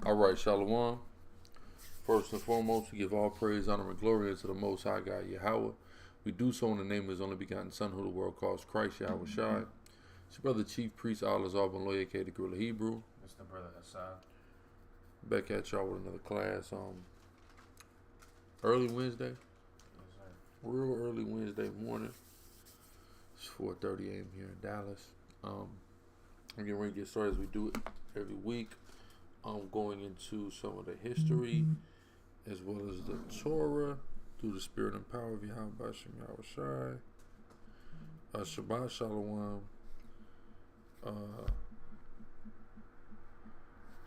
All right, Shalom. First and foremost, we give all praise, honor, and glory unto the Most High God, Yahweh. We do so in the name of His only begotten Son, who the world calls Christ, Yahweh Shai. It's your brother, Chief Priest, Al-Azar Ben Loy, aka the Guerrilla Hebrew. It's the brother Hassan. Back at y'all with another class. Early Wednesday. Yes, sir. Real early Wednesday morning. It's 4:30 a.m. here in Dallas. I'm getting ready to get started as we do it every week. I'm going into some of the history as well as the Torah through the spirit and power of Yahweh Shem Yahweh Shai. Shabbat Shalom.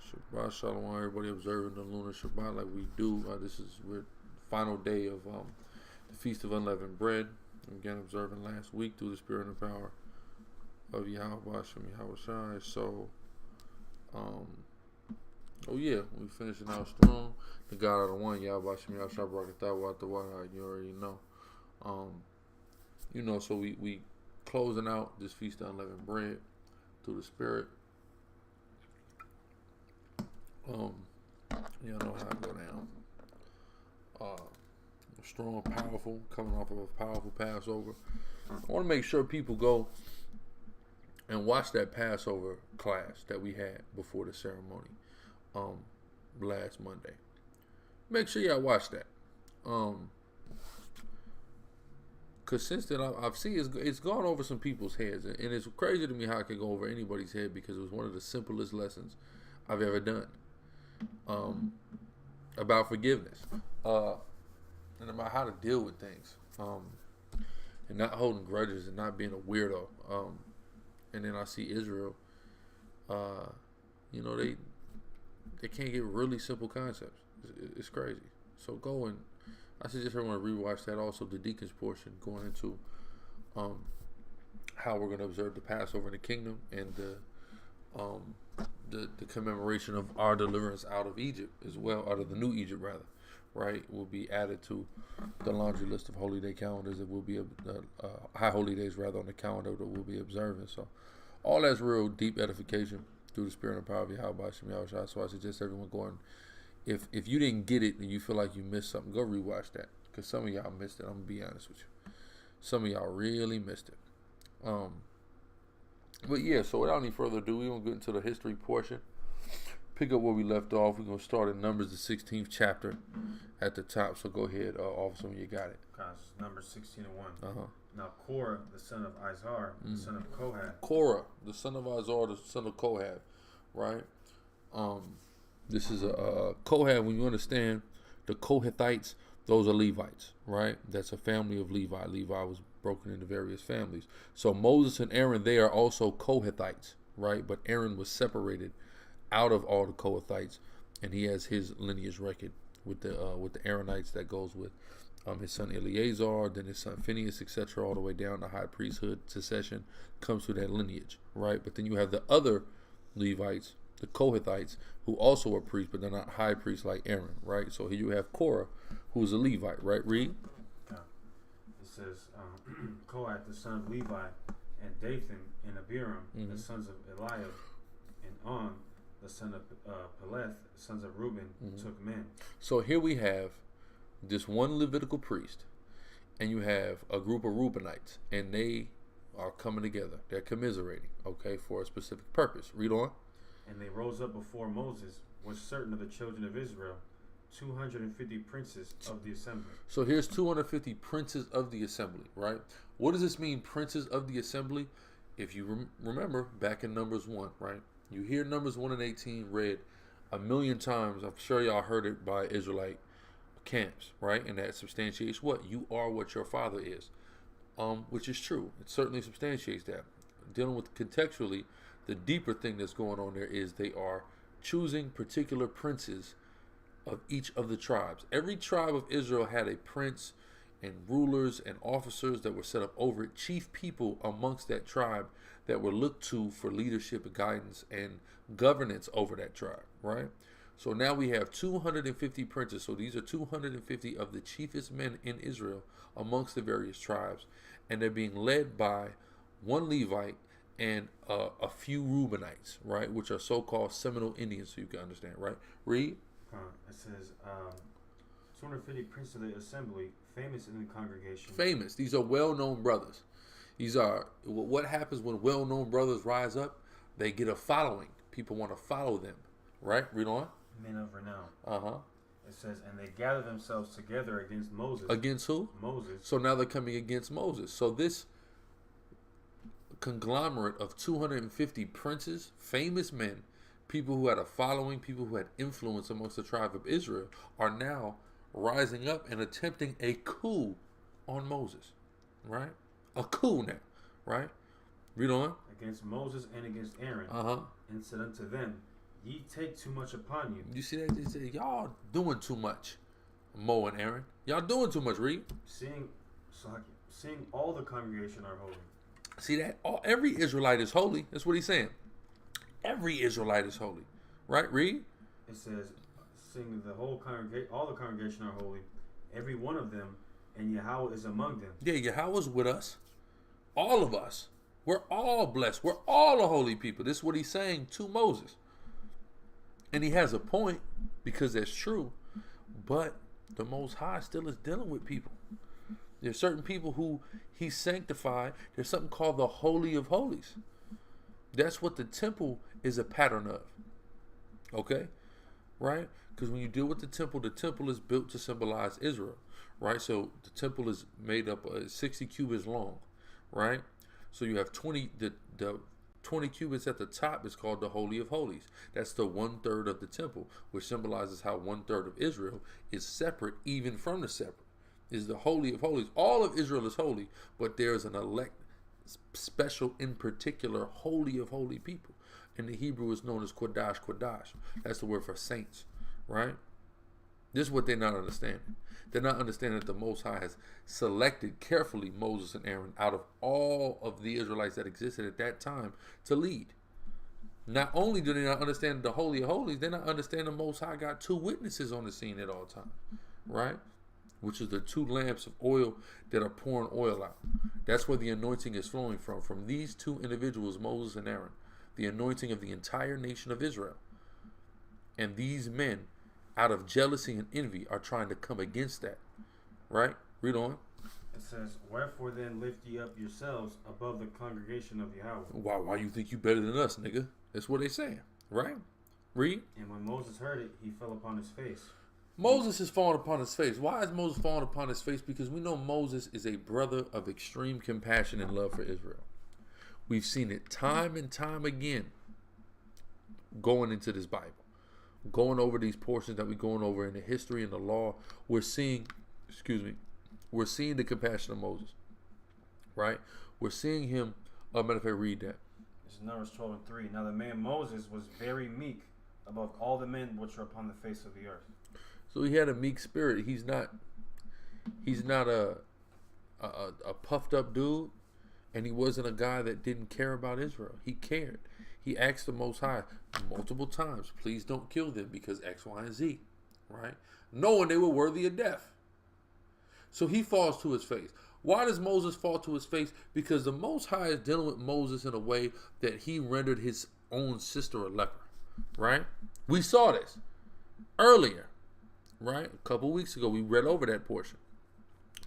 Shabbat Shalom, everybody observing the lunar Shabbat like we do. We're final day of the Feast of Unleavened Bread. Again, observing last week through the spirit and power of Yahweh Shem Yahweh Shai. So, oh yeah, we finishing out strong. The God of the One, Yahweh Shem Yahweh Shai, Barakatah, you already know. So we closing out this Feast of Unleavened Bread through the spirit. Y'all know how it go down. Strong, powerful, coming off of a powerful Passover. I want to make sure people go and watch that Passover class that we had before the ceremony last Monday. Make sure y'all watch that. Because since then, I've seen it's gone over some people's heads. And it's crazy to me how it can go over anybody's head, because it was one of the simplest lessons I've ever done about forgiveness. And about how to deal with things, and not holding grudges and not being a weirdo. And then I see Israel, they can't get really simple concepts. It's crazy. So go and I suggest everyone rewatch that. Also, the deacons portion going into how we're going to observe the Passover in the kingdom and the commemoration of our deliverance out of Egypt as well, out of the new Egypt rather. Right, will be added to the laundry list of holy day calendars that will be high holy days rather on the calendar that we'll be observing. So all that's real deep edification through the spirit and power of Yahweh Shem Yahweh Shai. So I suggest everyone going, if you didn't get it and you feel like you missed something, go rewatch that, because some of y'all missed it. I'm gonna be honest with you, some of y'all really missed it. But yeah, so without any further ado, we're gonna get into the history portion. Pick up where we left off. We're going to start in Numbers, the 16th chapter at the top. So go ahead, officer, when you got it. Numbers 16 and 1. Uh-huh. Now Korah, the son of Izhar, the son of Kohath. Korah, the son of Izhar, the son of Kohath, right? This is a Kohath. When you understand the Kohathites, those are Levites, right? That's a family of Levi. Levi was broken into various families. So Moses and Aaron, they are also Kohathites, right? But Aaron was separated out of all the Kohathites, and he has his lineage record with the Aaronites that goes with his son Eleazar, then his son Phinehas, etc., all the way down to high priesthood succession comes through that lineage, right? But then you have the other Levites, the Kohathites, who also are priests, but they're not high priests like Aaron, right? So here you have Korah, who's a Levite, right? Read. Yeah. It says Kohath, the son of Levi, and Dathan and Abiram, the sons of Eliab, and On, the son of Peleth, sons of Reuben, took men. So here we have this one Levitical priest, and you have a group of Reubenites, and they are coming together. They're commiserating, okay, for a specific purpose. Read on. And they rose up before Moses with certain of the children of Israel, 250 princes of the assembly. So here's 250 princes of the assembly, right? What does this mean, princes of the assembly? If you remember back in Numbers 1, right? You hear Numbers 1 and 18 read a million times. I'm sure y'all heard it by Israelite camps, right? And that substantiates what? You are what your father is, which is true. It certainly substantiates that. Dealing with contextually, the deeper thing that's going on there is they are choosing particular princes of each of the tribes. Every tribe of Israel had a prince and rulers and officers that were set up over it, chief people amongst that tribe that were looked to for leadership, guidance, and governance over that tribe, right? So now we have 250 princes. So these are 250 of the chiefest men in Israel amongst the various tribes, and they're being led by one Levite and a few Reubenites, right, which are so-called Seminole Indians, so you can understand, right? Read. It says 250 princes of the assembly, famous in the congregation. Famous. These are well-known brothers. These are what happens when well-known brothers rise up. They get a following. People want to follow them, right? Read on. Men of renown. Uh-huh. It says, and they gather themselves together against Moses. Against who? Moses. So now they're coming against Moses. So this conglomerate of 250 princes, famous men, people who had a following, people who had influence amongst the tribe of Israel, are now rising up and attempting a coup on Moses, right? A coup now, right? Read on. Against Moses and against Aaron. Uh-huh. And said unto them, ye take too much upon you. You see that? They say, y'all doing too much. Mo and Aaron. Y'all doing too much, read. Seeing all the congregation are holy. See that? Every Israelite is holy. That's what he's saying. Every Israelite is holy. Right? Read. It says, seeing all the congregation are holy, every one of them, and Yahweh is among them. Yeah, Yahweh's with us. All of us. We're all blessed. We're all a holy people. This is what he's saying to Moses. And he has a point, because that's true. But the Most High still is dealing with people. There's certain people who he sanctified. There's something called the Holy of Holies. That's what the temple is a pattern of. Okay? Right? Because when you deal with the temple is built to symbolize Israel. Right? So the temple is made up of 60 cubits long. Right? So you have 20, the 20 cubits at the top is called the Holy of Holies. That's the 1/3 of the temple, which symbolizes how 1/3 of Israel is separate even from the separate. Is the Holy of Holies. All of Israel is holy, but there's an elect, special, in particular, holy of holy people. In the Hebrew, is known as Kodash Kodash. That's the word for saints, right? This is what they're not understanding. They're not understanding that the Most High has selected carefully Moses and Aaron out of all of the Israelites that existed at that time to lead. Not only do they not understand the Holy of Holies, they're not understanding the Most High got two witnesses on the scene at all times, right? Which is the two lamps of oil that are pouring oil out. That's where the anointing is flowing from these two individuals, Moses and Aaron. The anointing of the entire nation of Israel. And these men, out of jealousy and envy, are trying to come against that. Right? Read on. It says, wherefore then lift ye up yourselves above the congregation of Yahweh. Why you think you better than us, nigga? That's what they saying. Right? Read. And when Moses heard it, he fell upon his face. Moses is falling upon his face. Why is Moses falling upon his face? Because we know Moses is a brother of extreme compassion and love for Israel. We've seen it time and time again going into this Bible. Going over these portions that we're going over in the history and the law. We're seeing the compassion of Moses. Right? We're seeing him, matter of fact, read that. It's Numbers 12:3. Now the man Moses was very meek above all the men which are upon the face of the earth. So he had a meek spirit. He's not a puffed up dude, and he wasn't a guy that didn't care about Israel. He cared. He asked the Most High multiple times, please don't kill them because X, Y, and Z, right? Knowing they were worthy of death. So he falls to his face. Why does Moses fall to his face? Because the Most High is dealing with Moses in a way that he rendered his own sister a leper, right? We saw this earlier. Right? A couple weeks ago, we read over that portion.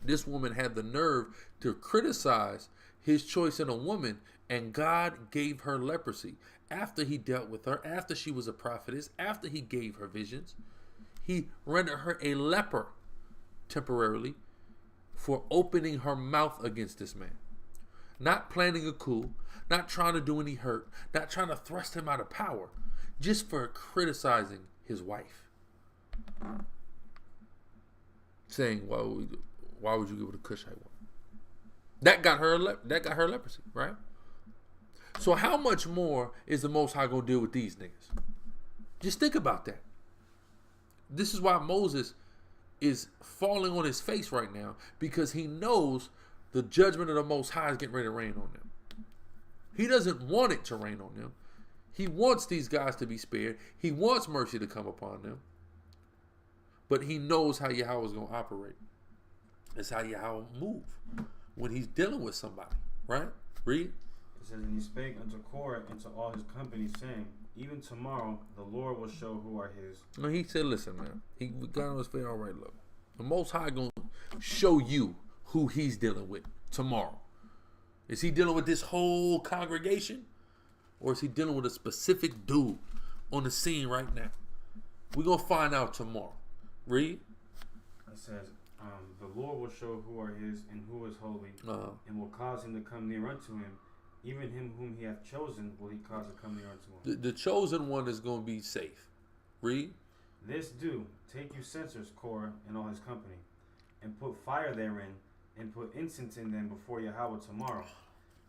This woman had the nerve to criticize his choice in a woman, and God gave her leprosy. After he dealt with her, after she was a prophetess, after he gave her visions, he rendered her a leper temporarily for opening her mouth against this man. Not planning a coup, not trying to do any hurt, not trying to thrust him out of power, just for criticizing his wife. Saying, why would you give it a Cushite woman? That got her leprosy, right? So how much more is the Most High gonna deal with these niggas? Just think about that. This is why Moses is falling on his face right now, because he knows the judgment of the Most High is getting ready to rain on them. He doesn't want it to rain on them. He wants these guys to be spared. He wants mercy to come upon them. But he knows how Yahweh is going to operate. That's how Yahweh move when he's dealing with somebody, right? Read. It says, and he spake unto Korah and to all his company, saying, even tomorrow the Lord will show who are his. No, he said, listen, man. He got on his face. All right, look. The Most High going to show you who he's dealing with tomorrow. Is he dealing with this whole congregation? Or is he dealing with a specific dude on the scene right now? We're going to find out tomorrow. Read. It says, the Lord will show who are his and who is holy, and will cause him to come near unto him. Even him whom he hath chosen will he cause to come near unto him. The chosen one is going to be safe. Read. This do, take you censers, Korah, and all his company, and put fire therein, and put incense in them before Yahweh tomorrow.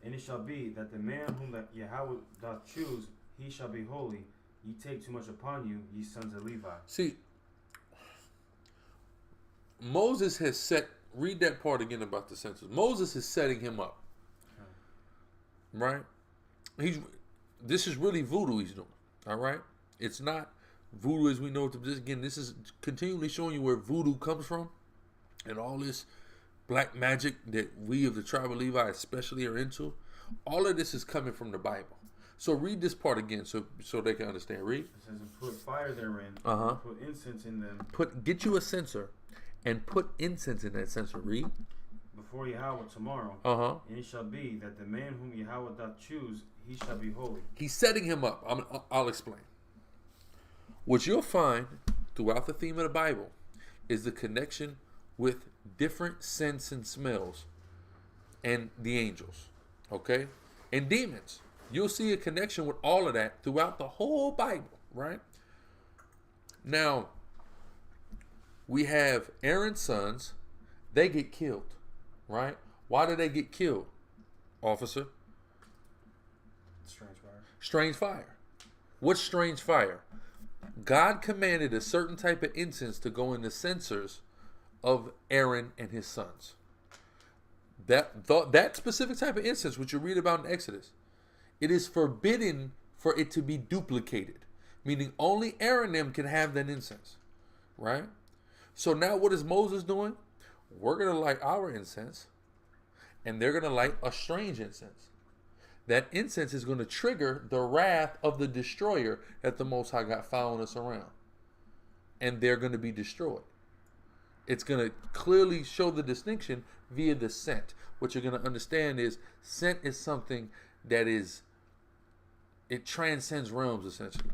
And it shall be that the man whom that Yahweh doth choose, he shall be holy. Ye take too much upon you, ye sons of Levi. See, Moses has set, read that part again about the censers. Moses is setting him up. Right? This is really voodoo he's doing. All right? It's not voodoo as we know it. Again, this is continually showing you where voodoo comes from and all this black magic that we of the tribe of Levi especially are into. All of this is coming from the Bible. So read this part again so they can understand. Read. It says, and put fire therein, put incense in them. Get you a censer and put incense in that censer. Read. Before Yahweh tomorrow, and it shall be that the man whom Yahweh doth choose, he shall be holy. He's setting him up. I'll explain. What you'll find throughout the theme of the Bible is the connection with different scents and smells and the angels, okay? And demons. You'll see a connection with all of that throughout the whole Bible, right? Now, we have Aaron's sons. They get killed. Right? Why did they get killed, officer? Strange fire. Strange fire. What's strange fire? God commanded a certain type of incense to go in the censers of Aaron and his sons. That specific type of incense, which you read about in Exodus, it is forbidden for it to be duplicated. Meaning only Aaron and them can have that incense. Right? So now what is Moses doing? We're going to light our incense, and they're going to light a strange incense. That incense is going to trigger the wrath of the destroyer that the Most High got following us around. And they're going to be destroyed. It's going to clearly show the distinction via the scent. What you're going to understand is scent is something that it transcends realms, essentially.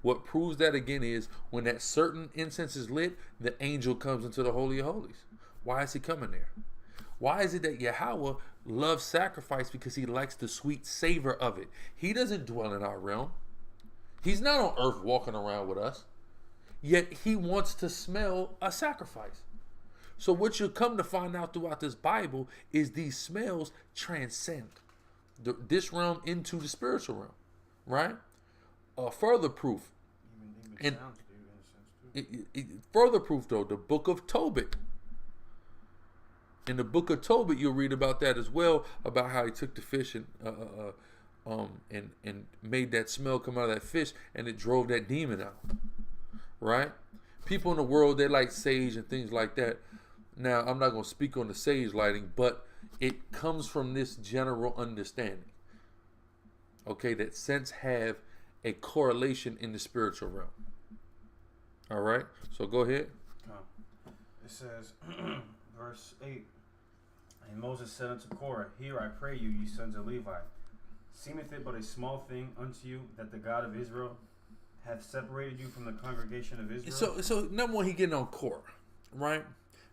What proves that again is when that certain incense is lit, the angel comes into the Holy of Holies. Why is he coming there? Why is it that Yahweh loves sacrifice? Because he likes the sweet savor of it. He doesn't dwell in our realm. He's not on earth walking around with us. Yet he wants to smell a sacrifice. So what you'll come to find out throughout this Bible is these smells transcend this realm into the spiritual realm. Right? Further proof. Even and sounds do in a sense too. Further proof, though, the book of Tobit. In the book of Tobit, you'll read about that as well, about how he took the fish and made that smell come out of that fish, and it drove that demon out. Right? People in the world, they like sage and things like that. Now, I'm not going to speak on the sage lighting, but it comes from this general understanding. Okay, that scents have a correlation in the spiritual realm. All right, so go ahead. It says, verse 8, and Moses said unto Korah, hear I pray you, ye sons of Levi, seemeth it but a small thing unto you that the God of Israel hath separated you from the congregation of Israel? So number one, he getting on Korah, right?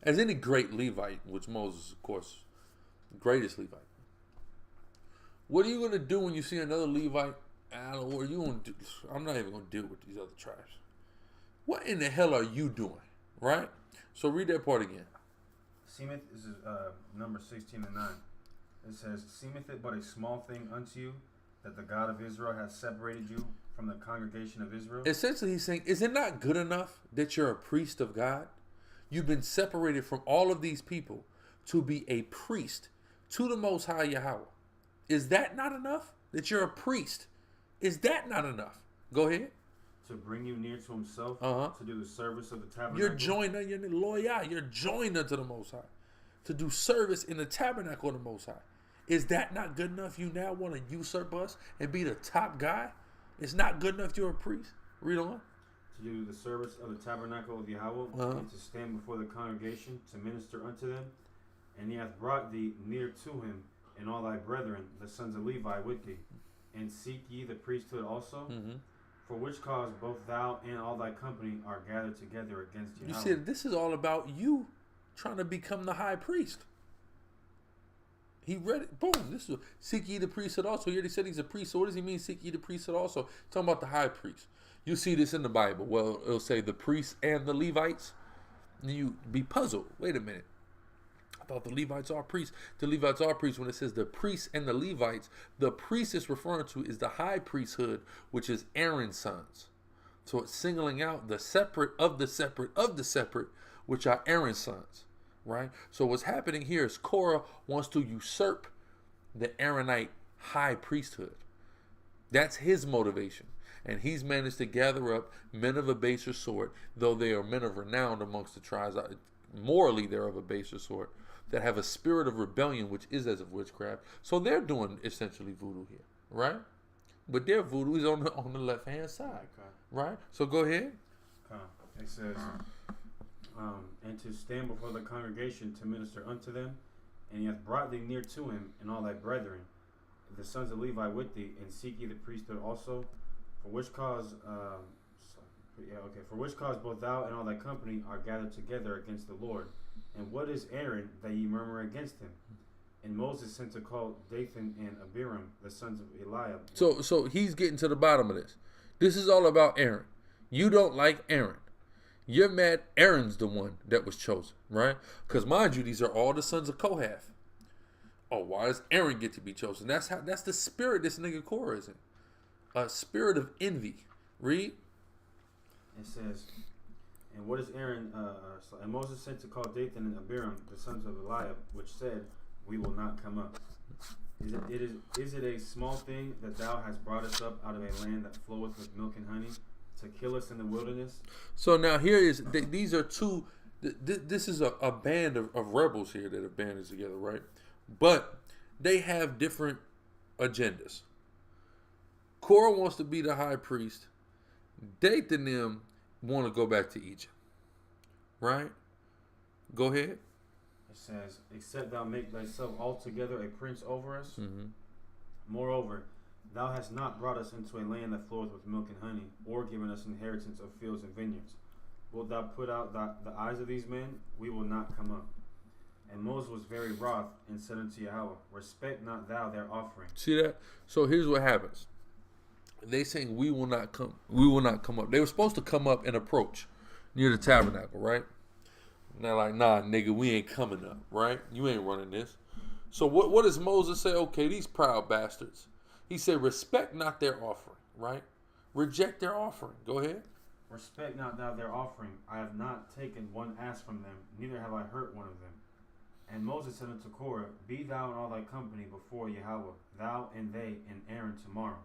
As any great Levite, which Moses, of course, greatest Levite. What are you going to do when you see another Levite? What are you going to do? I'm not even going to deal with these other tribes. What in the hell are you doing? Right? So read that part again. Seemeth, this is number 16 and 9. It says, seemeth it but a small thing unto you that the God of Israel hath separated you from the congregation of Israel? Essentially, he's saying, is it not good enough that you're a priest of God? You've been separated from all of these people to be a priest to the Most High Yahweh. Is that not enough? That you're a priest? Is that not enough? Go ahead. To bring you near to himself, to do the service of the tabernacle. You're joined, you're joined unto the Most High. To do service in the tabernacle of the Most High. Is that not good enough? You now want to usurp us and be the top guy? It's not good enough you're a priest? Read on. To do the service of the tabernacle of Yahweh, and to stand before the congregation to minister unto them. And he hath brought thee near to him, and all thy brethren, the sons of Levi, with thee. And seek ye the priesthood also? For which cause both thou and all thy company are gathered together against Yahweh. You see, this is all about you trying to become the high priest. He read it. Boom. This is seek ye the priesthood also. He already said he's a priest. So what does he mean, seek ye the priesthood also? He's talking about the high priest. You see this in the Bible. Well, it'll say the priests and the Levites. And you be puzzled. Wait a minute. I thought the Levites are priests. The Levites are priests. When it says the priests and the Levites, the priest is referring to is the high priesthood, which is Aaron's sons. So it's singling out the separate of the separate of the separate, which are Aaron's sons. Right? So what's happening here is Korah wants to usurp the Aaronite high priesthood. That's his motivation. And he's managed to gather up men of a baser sort, though they are men of renown amongst the tribes. Morally, they're of a baser sort, that have a spirit of rebellion, which is as of witchcraft. So they're doing essentially voodoo here, right? But their voodoo is on the left-hand side, right? So go ahead. It says, and to stand before the congregation to minister unto them, and he hath brought thee near to him, and all thy brethren, the sons of Levi with thee, and seek ye the priesthood also, for which cause, for which cause both thou and all thy company are gathered together against the Lord. And what is Aaron that ye murmur against him? And Moses sent to call Dathan and Abiram, the sons of Eliab. So he's getting to the bottom of this. This is all about Aaron. You don't like Aaron. You're mad Aaron's the one that was chosen, right? Because mind you, these are all the sons of Kohath. Oh, why does Aaron get to be chosen? That's the spirit this nigga Korah is in. A spirit of envy. Read. It says, and what is Aaron? And Moses sent to call Dathan and Abiram, the sons of Eliab, which said, we will not come up. Is it a small thing that thou hast brought us up out of a land that floweth with milk and honey, to kill us in the wilderness? So now here is, these are two, this is a band of rebels here that have banded together, right? But they have different agendas. Korah wants to be the high priest. Dathan and them want to go back to Egypt. Right? Go ahead. It says, except thou make thyself altogether a prince over us. Moreover, thou hast not brought us into a land that floweth with milk and honey, or given us inheritance of fields and vineyards. Wilt thou put out the eyes of these men? We will not come up. And Moses was very wroth, and said unto Yahweh, respect not thou their offering. See that? So here's what happens. They saying we will not come up. They were supposed to come up and approach near the tabernacle, right? And they're like, nah, nigga, we ain't coming up, right? You ain't running this. So what does Moses say? Okay, these proud bastards. He said, respect not their offering, right? Reject their offering. Go ahead. Respect not thou their offering. I have not taken one ass from them, neither have I hurt one of them. And Moses said unto Korah, be thou and all thy company before Yahweh, thou and they and Aaron tomorrow.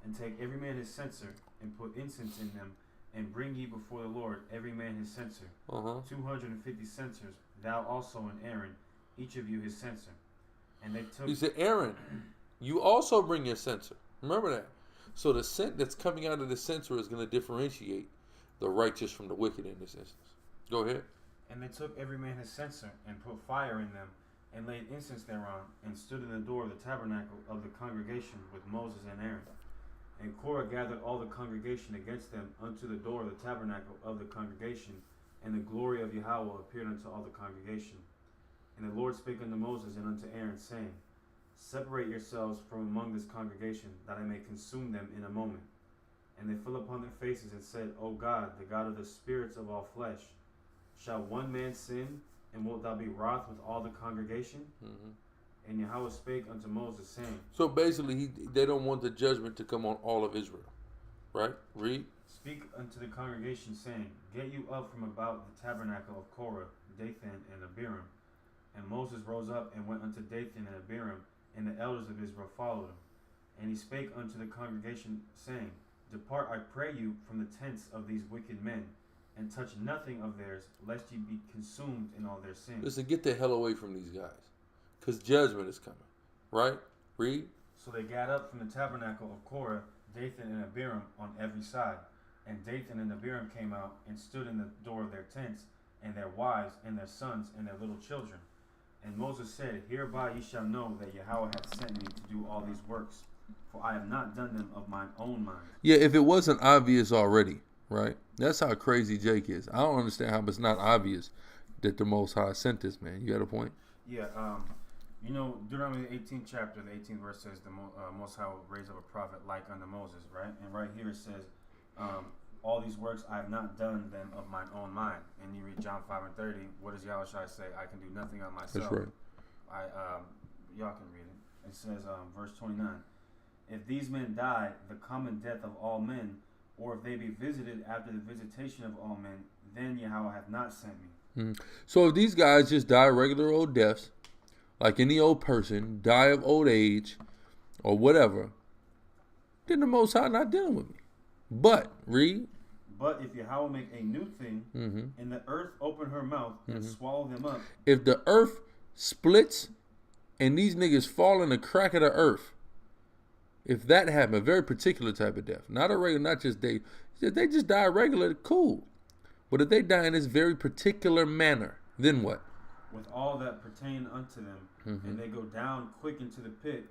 And take every man his censer, and put incense in them, and bring ye before the Lord every man his censer. 250 censers, thou also and Aaron, each of you his censer. And they took... He said, Aaron, you also bring your censer. Remember that. So the scent that's coming out of the censer is going to differentiate the righteous from the wicked in this instance. Go ahead. And they took every man his censer, and put fire in them, and laid incense thereon, and stood in the door of the tabernacle of the congregation with Moses and Aaron. And Korah gathered all the congregation against them unto the door of the tabernacle of the congregation, and the glory of Yahweh appeared unto all the congregation. And the Lord spake unto Moses and unto Aaron, saying, separate yourselves from among this congregation, that I may consume them in a moment. And they fell upon their faces and said, O God, the God of the spirits of all flesh, shall one man sin, and wilt thou be wroth with all the congregation? And Yahweh spake unto Moses, saying... So basically, they don't want the judgment to come on all of Israel. Right? Read. Speak unto the congregation, saying, get you up from about the tabernacle of Korah, Dathan, and Abiram. And Moses rose up and went unto Dathan and Abiram, and the elders of Israel followed him. And he spake unto the congregation, saying, depart, I pray you, from the tents of these wicked men, and touch nothing of theirs, lest ye be consumed in all their sins. Listen, get the hell away from these guys, because judgment is coming, right? Read. So they got up from the tabernacle of Korah, Dathan and Abiram on every side. And Dathan and Abiram came out and stood in the door of their tents, and their wives, and their sons, and their little children. And Moses said, Hereby ye shall know that Yahweh hath sent me to do all these works, for I have not done them of mine own mind. Yeah, if it wasn't obvious already, right? That's how crazy Jake is. I don't understand how it's not obvious that the Most High sent this man. You got a point? Yeah, you know, Deuteronomy 18th chapter, the 18th verse says, the Most High will raise up a prophet like unto Moses, right? And right here it says, all these works I have not done them of mine own mind. And you read John 5 and 30, what does Yahushua say? I can do nothing of myself. That's right. Y'all can read it. It says, verse 29, if these men die the common death of all men, or if they be visited after the visitation of all men, then Yahweh hath not sent me. Mm-hmm. So if these guys just die regular old deaths, like any old person, die of old age or whatever, then the Most High not dealing with me. But, read. But if Yahweh make a new thing, and the earth open her mouth and swallow them up. If the earth splits and these niggas fall in the crack of the earth, if that happened, a very particular type of death, not a regular, not just they just die regular, cool. But if they die in this very particular manner, then what? With all that pertain unto them, and they go down quick into the pit,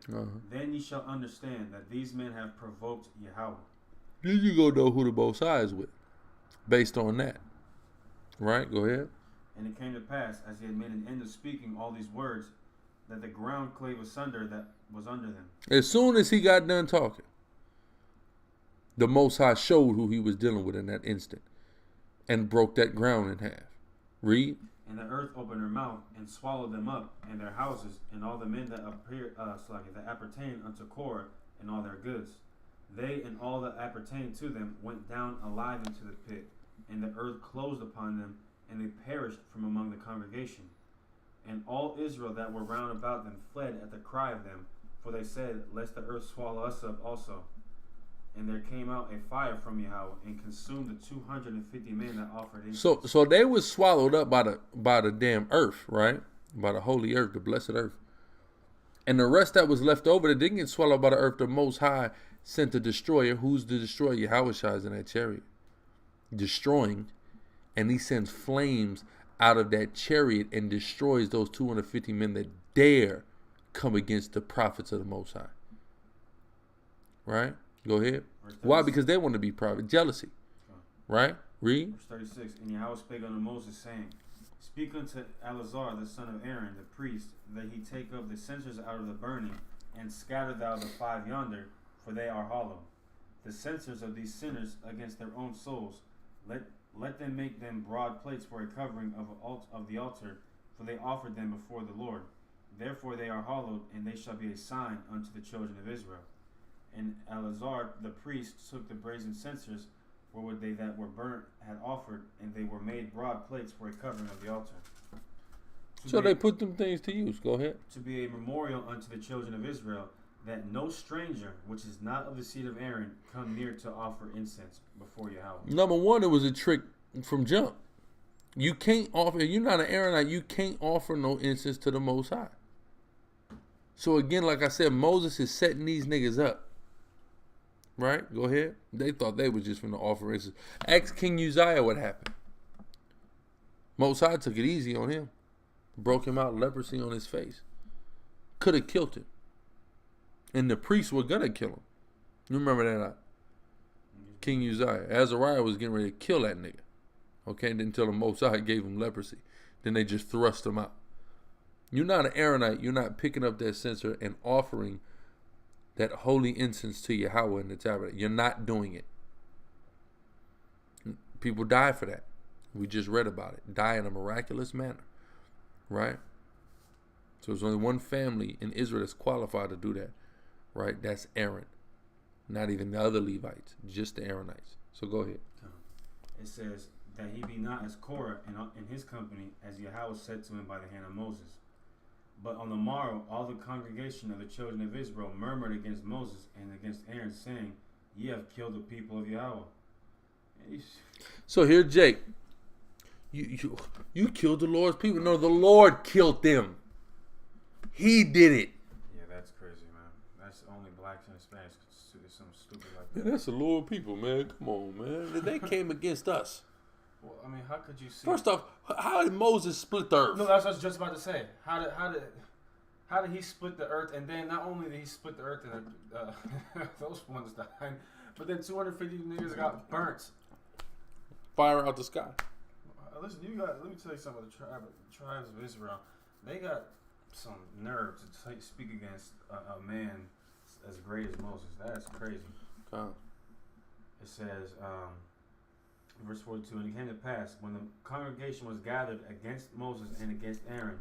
then ye shall understand that these men have provoked Yahweh. Then you go know who the Most High is with, based on that. Right? Go ahead. And it came to pass, as he had made an end of speaking all these words, that the ground clave asunder that was under them. As soon as he got done talking, the Most High showed who he was dealing with in that instant, and broke that ground in half. Read. And the earth opened her mouth and swallowed them up, and their houses, and all the men that appertain unto Korah, and all their goods. They and all that appertained to them went down alive into the pit, and the earth closed upon them, and they perished from among the congregation. And all Israel that were round about them fled at the cry of them, for they said, Lest the earth swallow us up also. And there came out a fire from Yahweh and consumed the 250 men that offered incense. So they was swallowed up by the damn earth, right? By the holy earth, the blessed earth. And the rest that was left over that didn't get swallowed by the earth, the Most High sent the destroyer. Who's the destroyer? Yahweh is in that chariot. Destroying. And he sends flames out of that chariot and destroys those 250 men that dare come against the prophets of the Most High. Right? Go ahead. Why? Because they want to be private. Jealousy. Right? Read. Verse 36. And Yahweh spake unto Moses, saying, Speak unto Eleazar the son of Aaron, the priest, that he take up the censers out of the burning, and scatter thou the five yonder, for they are hollow. The censers of these sinners against their own souls, let them make them broad plates for a covering of the altar, for they offered them before the Lord. Therefore they are hollowed, and they shall be a sign unto the children of Israel. And Eleazar the priest took the brazen censers, wherewith they that were burnt had offered, and they were made broad plates for a covering of the altar. So they put them things to use. Go ahead. To be a memorial unto the children of Israel, that no stranger, which is not of the seed of Aaron, come near to offer incense before Yahweh. Number one, it was a trick from jump. You can't offer, if you're not an Aaronite, you can't offer no incense to the Most High. So again, like I said, Moses is setting these niggas up. Right? Go ahead. They thought they was just going to offer incense. Ask King Uzziah what happened. Most High took it easy on him. Broke him out, leprosy on his face. Could have killed him. And the priests were going to kill him. You remember that? King Uzziah. Azariah was getting ready to kill that nigga. Okay? And then until the Most High gave him leprosy. Then they just thrust him out. You're not an Aaronite. You're not picking up that censer and offering that holy incense to Yahweh in the tabernacle. You're not doing it. People die for that. We just read about it. Die in a miraculous manner. Right? So there's only one family in Israel that's qualified to do that. Right? That's Aaron. Not even the other Levites. Just the Aaronites. So go ahead. It says that he be not as Korah in his company, as Yahweh said to him by the hand of Moses. But on the morrow, all the congregation of the children of Israel murmured against Moses and against Aaron, saying, Ye have killed the people of Yahweh. So here, Jake, you killed the Lord's people. No, the Lord killed them. He did it. Yeah, that's crazy. man. That's only blacks and Hispanics. It's something stupid like Man, that. that's a loyal people, man. Come on, man. They came against us. Well, I mean, how could you see? First off, how did Moses split the earth? No, that's what I was just about to say. How did he split the earth? And then not only did he split the earth and those ones died, but then 250 niggas got burnt. Fire out the sky. Listen, let me tell you something about the tribes of Israel. They got some nerve to speak against a man as great as Moses. That's crazy. Okay. It says, verse 42, and it came to pass, when the congregation was gathered against Moses and against Aaron,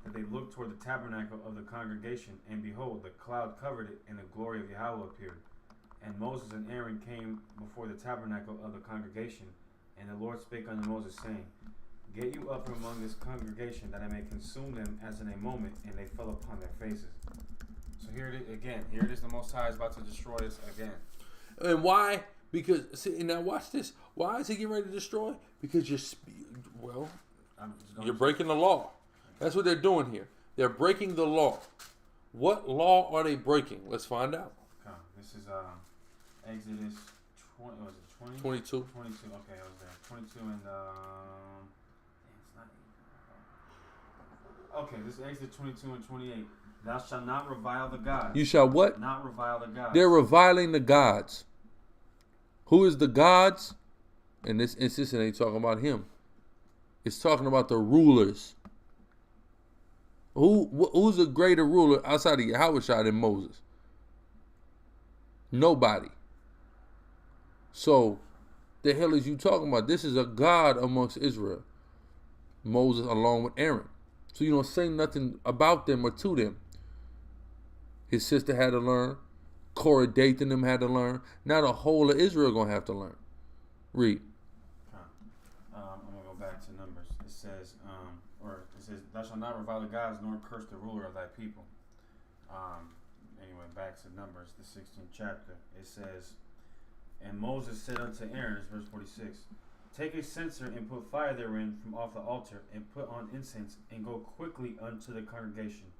that they looked toward the tabernacle of the congregation, and behold, the cloud covered it, and the glory of Yahweh appeared. And Moses and Aaron came before the tabernacle of the congregation, and the Lord spake unto Moses, saying, Get you up from among this congregation, that I may consume them as in a moment, and they fell upon their faces. So here it is again. Here it is. The Most High is about to destroy us again. And why? Because, see, now watch this. Why is he getting ready to destroy? Because you're breaking the law. That's what they're doing here. They're breaking the law. What law are they breaking? Let's find out. Okay. This is Exodus 20. Was it 20? 22. 22. Okay, I was there. 22 and it's not. Okay, this is Exodus 22 and 28. Thou shalt not revile the gods. You shall what? Not revile the gods. They're reviling the gods. Who is the gods? In this instance, it ain't talking about him. It's talking about the rulers. Who's a greater ruler outside of Yahweh than Moses? Nobody. So, the hell is you talking about? This is a God amongst Israel. Moses along with Aaron. So you don't say nothing about them or to them. His sister had to learn. Korah, Dathan, them had to learn. Now the whole of Israel going to have to learn. Read. I'm going to go back to Numbers. It says, thou shalt not revile the gods, nor curse the ruler of thy people. Anyway, back to Numbers, the 16th chapter. It says, and Moses said unto Aaron, verse 46, Take a censer and put fire therein from off the altar, and put on incense, and go quickly unto the congregation,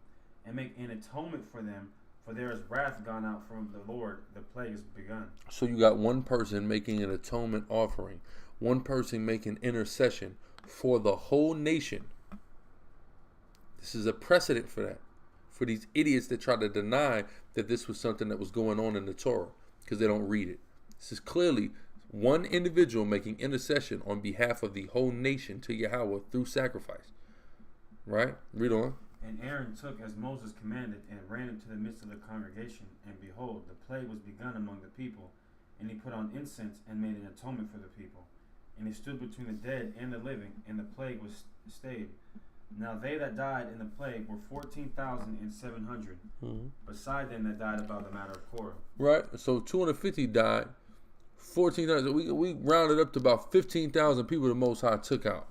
and make an atonement for them, for there is wrath gone out from the Lord, the plague is begun. So you got one person making an atonement offering, one person making intercession for the whole nation. This is a precedent for that, for these idiots that try to deny that this was something that was going on in the Torah because they don't read it. This is clearly one individual making intercession on behalf of the whole nation to Yahweh through sacrifice. Right? Read on. And Aaron took as Moses commanded, and ran into the midst of the congregation, and behold, the plague was begun among the people. And he put on incense, and made an atonement for the people. And he stood between the dead and the living, and the plague was stayed. Now they that died in the plague were 14,700, beside them that died about the matter of Korah. Right, so 250 died. 14,000. We rounded up to about 15,000 people the Most High took out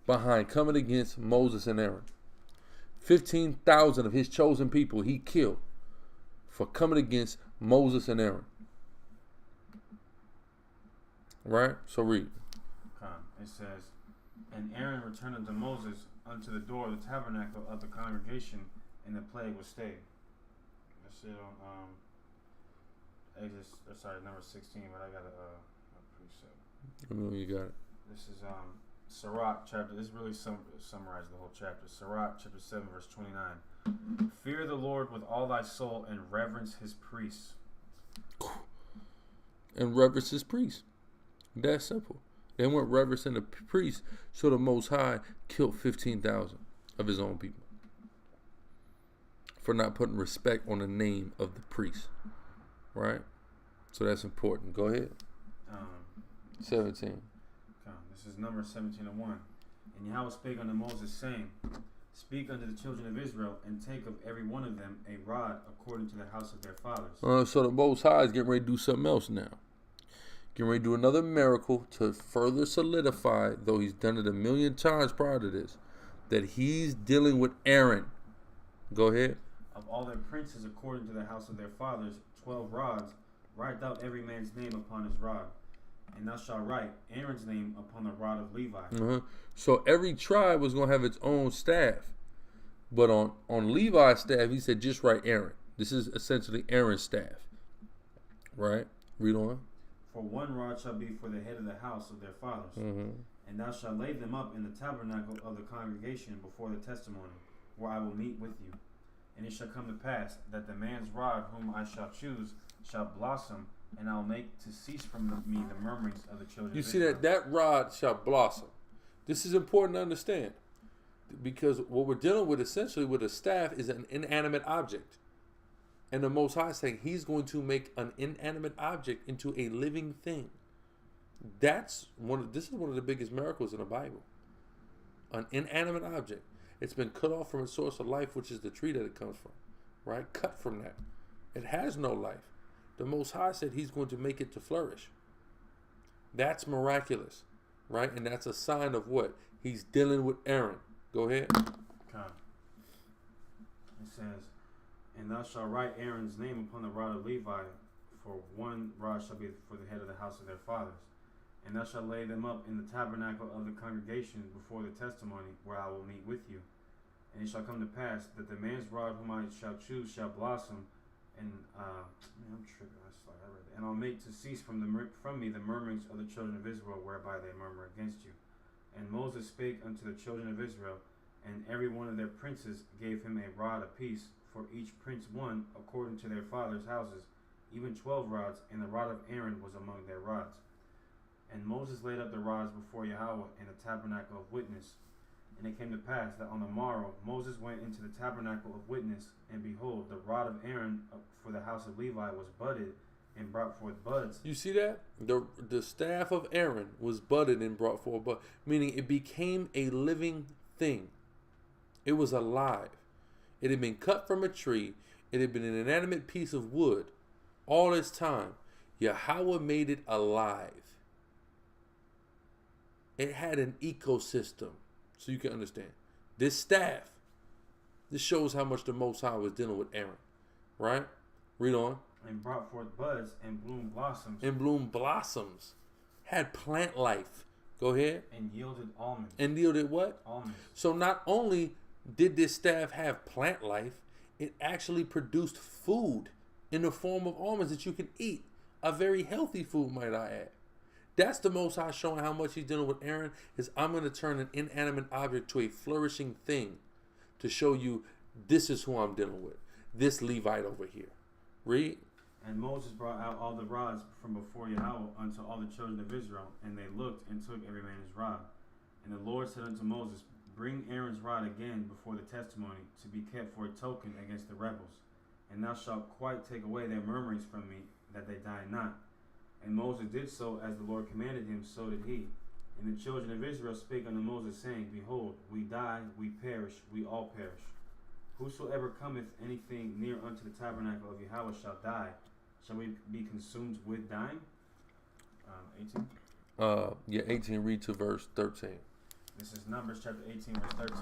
behind coming against Moses and Aaron. 15,000 of his chosen people he killed for coming against Moses and Aaron. Right? So read. It says, and Aaron returned unto Moses unto the door of the tabernacle of the congregation, and the plague was stayed. That's it on number 16, but I got a precept. I know you got it. This is Sirach chapter. This really summarizes the whole chapter. Sirach chapter 7, verse 29. Fear the Lord with all thy soul, and reverence his priests. And reverence his priests. That's simple. They weren't reverencing the priests, so the Most High killed 15,000 of his own people for not putting respect on the name of the priest. Right? So that's important. Go ahead. 17. This is Numbers 17:1. And Yahweh spake unto Moses, saying, Speak unto the children of Israel, and take of every one of them a rod according to the house of their fathers. So the Most High is getting ready to do something else now. Getting ready to do another miracle to further solidify, though he's done it a million times prior to this, that he's dealing with Aaron. Go ahead. Of all their princes according to the house of their fathers, 12 rods, write thou every man's name upon his rod. And thou shalt write Aaron's name upon the rod of Levi. So every tribe was going to have its own staff. But on Levi's staff, he said, just write Aaron. This is essentially Aaron's staff. Right? Read on. For one rod shall be for the head of the house of their fathers. Mm-hmm. And thou shalt lay them up in the tabernacle of the congregation before the testimony, where I will meet with you. And it shall come to pass that the man's rod whom I shall choose shall blossom, and I'll make to cease from me the murmurings of the children of see Israel. that rod shall blossom. This is important to understand, because what we're dealing with essentially with a staff is an inanimate object. And the Most High is saying he's going to make an inanimate object into a living thing. This is one of the biggest miracles in the Bible. An inanimate object. It's been cut off from its source of life, which is the tree that it comes from. Right? Cut from that. It has no life. The Most High said he's going to make it to flourish. That's miraculous. Right? And that's a sign of what? He's dealing with Aaron. Go ahead. Okay. It says, and thou shalt write Aaron's name upon the rod of Levi, for one rod shall be for the head of the house of their fathers. And thou shalt lay them up in the tabernacle of the congregation before the testimony, where I will meet with you. And it shall come to pass that the man's rod whom I shall choose shall blossom, and I'm tripping. I read it. And I'll make to cease from me the murmurings of the children of Israel, whereby they murmur against you. And Moses spake unto the children of Israel, and every one of their princes gave him a rod apiece, for each prince one according to their fathers' houses, even 12 rods, and the rod of Aaron was among their rods. And Moses laid up the rods before Yahweh in the tabernacle of witness. And it came to pass that on the morrow Moses went into the tabernacle of witness, and behold, the rod of Aaron for the house of Levi was budded and brought forth buds. You see that? The staff of Aaron was budded and brought forth buds, meaning it became a living thing. It was alive. It had been cut from a tree. It had been an inanimate piece of wood. All this time, Yahweh made it alive. It had an ecosystem, so you can understand. This staff, this shows how much the Most High was dealing with Aaron. Right? Read on. And brought forth buds and bloom blossoms. And bloom blossoms. Had plant life. Go ahead. And yielded almonds. And yielded what? Almonds. So not only did this staff have plant life, it actually produced food in the form of almonds that you can eat. A very healthy food, might I add. That's the Most High showing how much he's dealing with Aaron, is I'm going to turn an inanimate object to a flourishing thing to show you this is who I'm dealing with. This Levite over here. Read. And Moses brought out all the rods from before Yahweh unto all the children of Israel, and they looked and took every man his rod. And the Lord said unto Moses, bring Aaron's rod again before the testimony, to be kept for a token against the rebels. And thou shalt quite take away their murmurings from me, that they die not. And Moses did so as the Lord commanded him, so did he. And the children of Israel spake unto Moses, saying, behold, we die, we perish, we all perish. Whosoever cometh anything near unto the tabernacle of Yahweh shall die. Shall we be consumed with dying? 18? 18, read to verse 13. This is Numbers chapter 18, verse 13.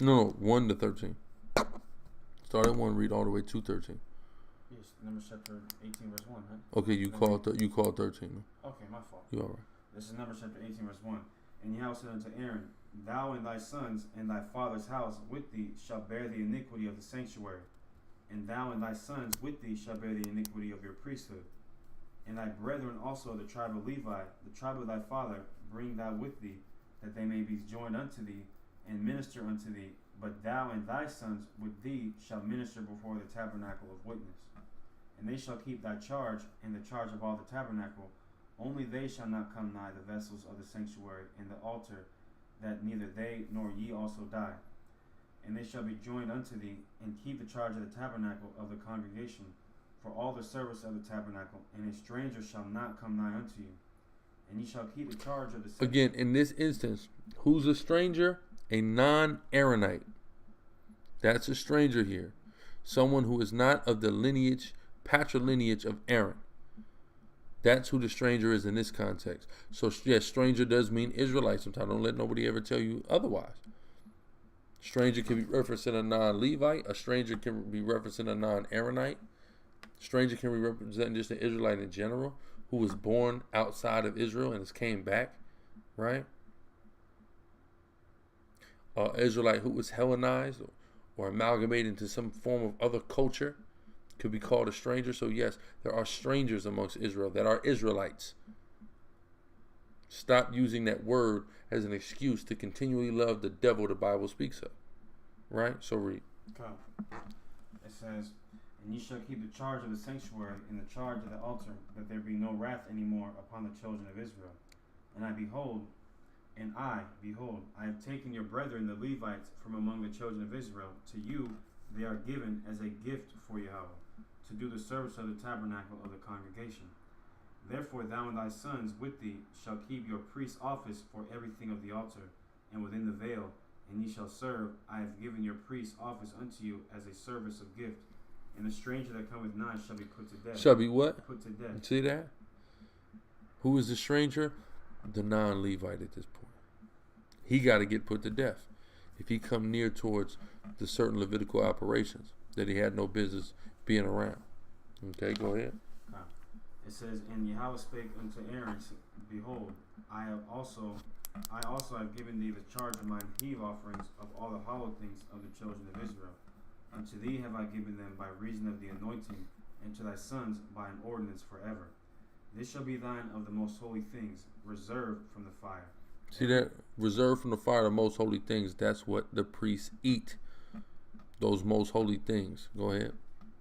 No, 1 to 13. Start at 1, read all the way to 13. Yes, Numbers chapter 18, verse 1, right? Okay, you called 13. Man. Okay, my fault. You all right. This is Numbers chapter 18, verse 1. And Yahweh said unto Aaron, thou and thy sons and thy father's house with thee shall bear the iniquity of the sanctuary. And thou and thy sons with thee shall bear the iniquity of your priesthood. And thy brethren also of the tribe of Levi, the tribe of thy father, bring thou with thee, that they may be joined unto thee, and minister unto thee. But thou and thy sons with thee shall minister before the tabernacle of witness. And they shall keep thy charge, and the charge of all the tabernacle. Only they shall not come nigh the vessels of the sanctuary and the altar, that neither they nor ye also die. And they shall be joined unto thee, and keep the charge of the tabernacle of the congregation, for all the service of the tabernacle, and a stranger shall not come nigh unto you. And ye shall keep the charge of the sanctuary. Again, in this instance, who's a stranger? A non-Aaronite. That's a stranger here. Someone who is not of the lineage, patrilineage of Aaron. That's who the stranger is in this context. So, yes, stranger does mean Israelite sometimes. Don't let nobody ever tell you otherwise. Stranger can be referencing a non-Levite. A stranger can be referencing a non-Aaronite. Stranger can be representing just an Israelite in general who was born outside of Israel and has came back, right? Israelite who was Hellenized or amalgamated into some form of other culture could be called a stranger. So yes, there are strangers amongst Israel that are Israelites. Stop using that word as an excuse to continually love the devil the Bible speaks of. Right? So read. Okay. It says, and ye shall keep the charge of the sanctuary and the charge of the altar, that there be no wrath any more upon the children of Israel. And I behold, I have taken your brethren the Levites from among the children of Israel. To you they are given as a gift for Yahweh, to do the service of the tabernacle of the congregation. Therefore thou and thy sons with thee shall keep your priest's office for everything of the altar, and within the veil, and ye shall serve. I have given your priest's office unto you as a service of gift. And the stranger that cometh nigh shall be put to death. Shall be what? Put to death. See that? Who is the stranger? The non-Levite at this point. He got to get put to death if he come near towards the certain Levitical operations that he had no business being around. Okay, go ahead. It says, and Yahweh spake unto Aaron, behold, I also have given thee the charge of mine heave offerings of all the hollow things of the children of Israel. Unto thee have I given them by reason of the anointing, and to thy sons by an ordinance forever. This shall be thine of the most holy things, reserved from the fire. See that? Reserved from the fire, the most holy things. That's what the priests eat. Those most holy things. Go ahead.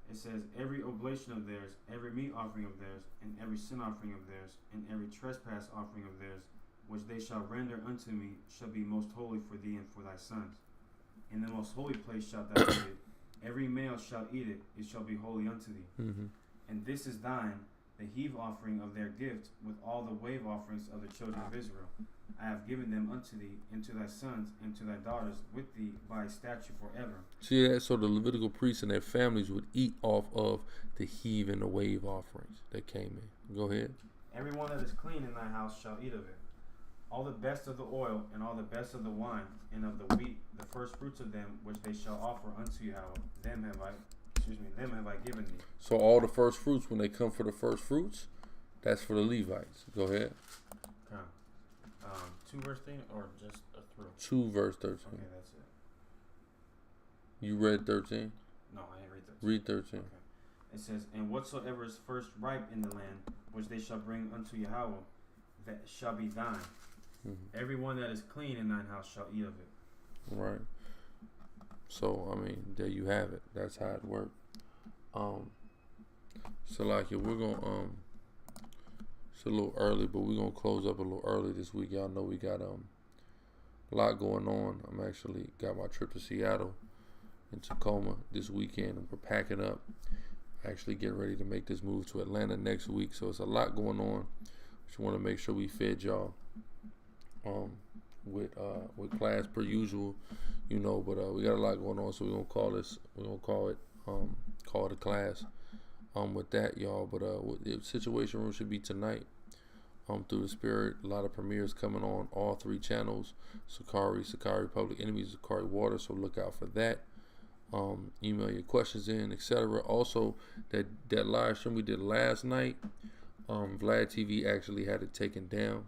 It says, every oblation of theirs, every meat offering of theirs, and every sin offering of theirs, and every trespass offering of theirs, which they shall render unto me, shall be most holy for thee and for thy sons. In the most holy place shalt thou eat it. Every male shall eat it. It shall be holy unto thee. Mm-hmm. And this is thine, the heave offering of their gift, with all the wave offerings of the children of Israel. I have given them unto thee, and to thy sons, and to thy daughters with thee by a statute forever. See that? So the Levitical priests and their families would eat off of the heave and the wave offerings that came in. Go ahead. Every one that is clean in thy house shall eat of it. All the best of the oil, and all the best of the wine, and of the wheat, the first fruits of them, which they shall offer unto Yahweh, them have I given thee. So all the first fruits, when they come for the first fruits, that's for the Levites. Go ahead. 2 verse 13 or just a through? 2 verse 13. Okay, that's it. You read 13? No, I didn't read 13. Read 13. Okay. It says, and whatsoever is first ripe in the land, which they shall bring unto Yahweh, that shall be thine. Mm-hmm. Every one that is clean in thine house shall eat of it. Right. So, I mean, there you have it. That's how it worked. So, like, we're going to, it's a little early, but we're going to close up a little early this week. Y'all know we got, a lot going on. I'm actually got my trip to Seattle and Tacoma this weekend, and we're packing up. Actually getting ready to make this move to Atlanta next week. So, it's a lot going on. Just want to make sure we fed y'all, with class per usual, you know, but we got a lot going on, so we're gonna call it a class with that, y'all. But the situation room should be tonight, through the Spirit. A lot of premieres coming on all 3 channels: Sicarii Public Enemies, Sicarii Water, so look out for that. Email your questions in, etc. Also, that live stream we did last night, Vlad TV actually had it taken down.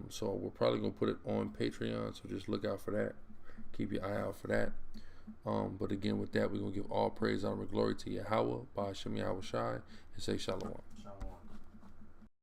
So we're probably going to put it on Patreon, so just look out for that. Keep your eye out for that. But again, with that, we're going to give all praise, honor, and glory to Yahweh, by Hashem Yahweh Shai, and say Shalom. Shalom.